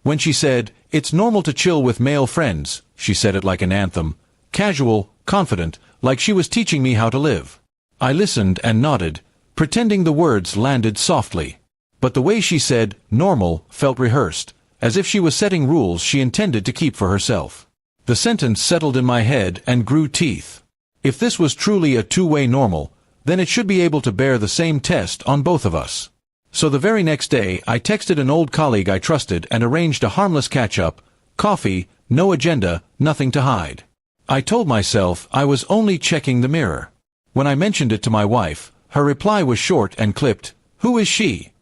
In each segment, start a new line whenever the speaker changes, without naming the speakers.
When she said, "It's normal to chill with male friends," she said it like an anthem, casual, confident, like she was teaching me how to live. I listened and nodded, pretending the words landed softly. But the way she said normal felt rehearsed, as if she was setting rules she intended to keep for herself. The sentence settled in my head and grew teeth. If this was truly a two-way normal, then it should be able to bear the same test on both of us. So the very next day I texted an old colleague I trusted and arranged a harmless catch-up, coffee, no agenda, nothing to hide. I told myself I was only checking the mirror. When I mentioned it to my wife, her reply was short and clipped, "Who is she?"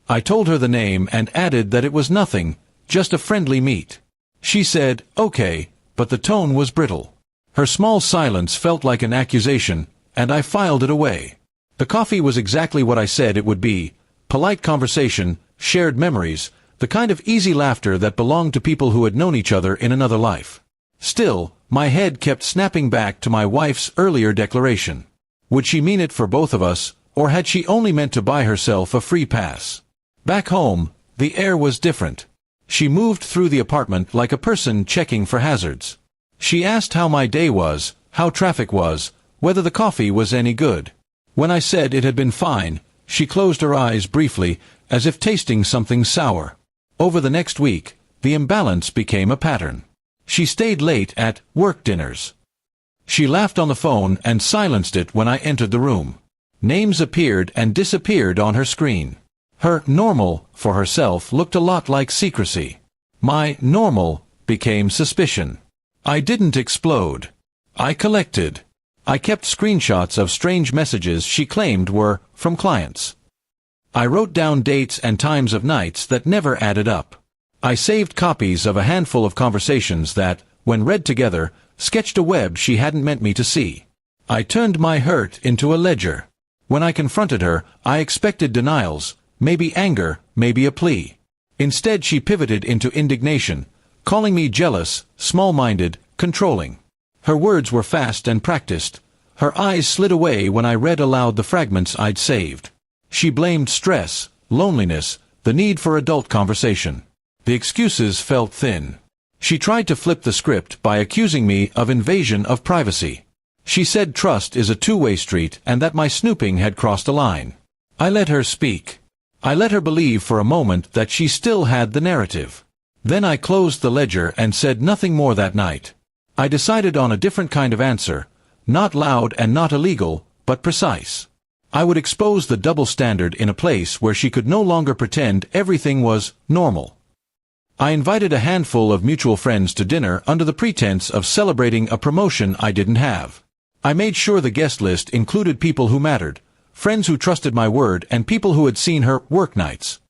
I told her the name and added that it was nothing, just a friendly meet. She said, "Okay," but the tone was brittle. Her small silence felt like an accusation, and I filed it away. The coffee was exactly what I said it would be: polite conversation, shared memories, the kind of easy laughter that belonged to people who had known each other in another life. Still, my head kept snapping back to my wife's earlier declaration. Would she mean it for both of us, or had she only meant to buy herself a free pass? Back home, the air was different. She moved through the apartment like a person checking for hazards. She asked how my day was, how traffic was, whether the coffee was any good. When I said it had been fine, she closed her eyes briefly, as if tasting something sour. Over the next week, the imbalance became a pattern. She stayed late at work dinners. She laughed on the phone and silenced it when I entered the room. Names appeared and disappeared on her screen. Her normal, for herself, looked a lot like secrecy. My normal became suspicion. I didn't explode. I collected. I kept screenshots of strange messages she claimed were from clients. I wrote down dates and times of nights that never added up. I saved copies of a handful of conversations that, when read together, sketched a web she hadn't meant me to see. I turned my hurt into a ledger. When I confronted her, I expected denials, maybe anger, maybe a plea. Instead she pivoted into indignation, calling me jealous, small-minded, controlling. Her words were fast and practiced. Her eyes slid away when I read aloud the fragments I'd saved. She blamed stress, loneliness, the need for adult conversation. The excuses felt thin. She tried to flip the script by accusing me of invasion of privacy. She said trust is a two-way street and that my snooping had crossed a line. I let her speak. I let her believe for a moment that she still had the narrative. Then I closed the ledger and said nothing more that night. I decided on a different kind of answer, not loud and not illegal, but precise. I would expose the double standard in a place where she could no longer pretend everything was normal. I invited a handful of mutual friends to dinner under the pretense of celebrating a promotion I didn't have. I made sure the guest list included people who mattered, friends who trusted my word and people who had seen her work nights.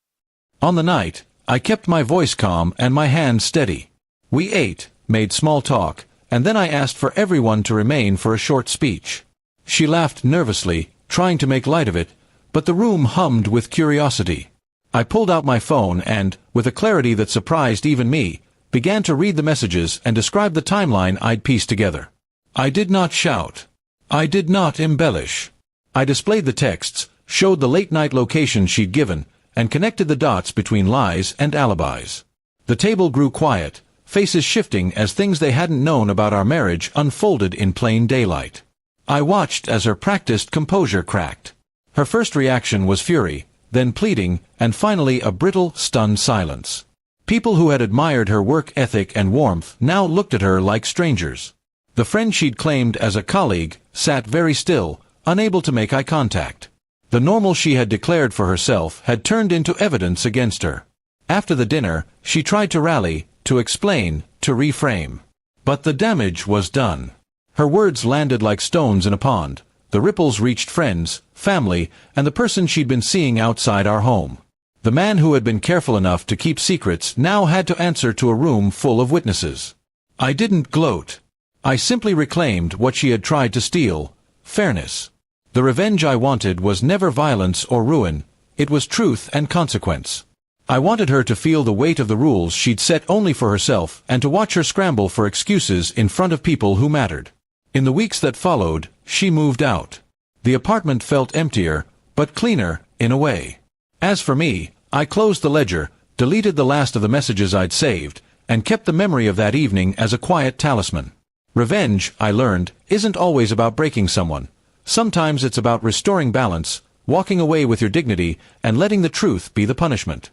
On the night, I kept my voice calm and my hands steady. We ate, made small talk, and then I asked for everyone to remain for a short speech. She laughed nervously, trying to make light of it, but the room hummed with curiosity. I pulled out my phone and, with a clarity that surprised even me, began to read the messages and describe the timeline I'd pieced together. I did not shout. I did not embellish. I displayed the texts, showed the late-night location she'd given, and connected the dots between lies and alibis. The table grew quiet, faces shifting as things they hadn't known about our marriage unfolded in plain daylight. I watched as her practiced composure cracked. Her first reaction was fury, then pleading, and finally a brittle, stunned silence. People who had admired her work ethic and warmth now looked at her like strangers. The friend she'd claimed as a colleague sat very still, unable to make eye contact. The normal she had declared for herself had turned into evidence against her. After the dinner, she tried to rally, to explain, to reframe. But the damage was done. Her words landed like stones in a pond. The ripples reached friends, family, and the person she'd been seeing outside our home. The man who had been careful enough to keep secrets now had to answer to a room full of witnesses. I didn't gloat. I simply reclaimed what she had tried to steal: fairness. The revenge I wanted was never violence or ruin, it was truth and consequence. I wanted her to feel the weight of the rules she'd set only for herself and to watch her scramble for excuses in front of people who mattered. In the weeks that followed, she moved out. The apartment felt emptier, but cleaner, in a way. As for me, I closed the ledger, deleted the last of the messages I'd saved, and kept the memory of that evening as a quiet talisman. Revenge, I learned, isn't always about breaking someone. Sometimes it's about restoring balance, walking away with your dignity, and letting the truth be the punishment.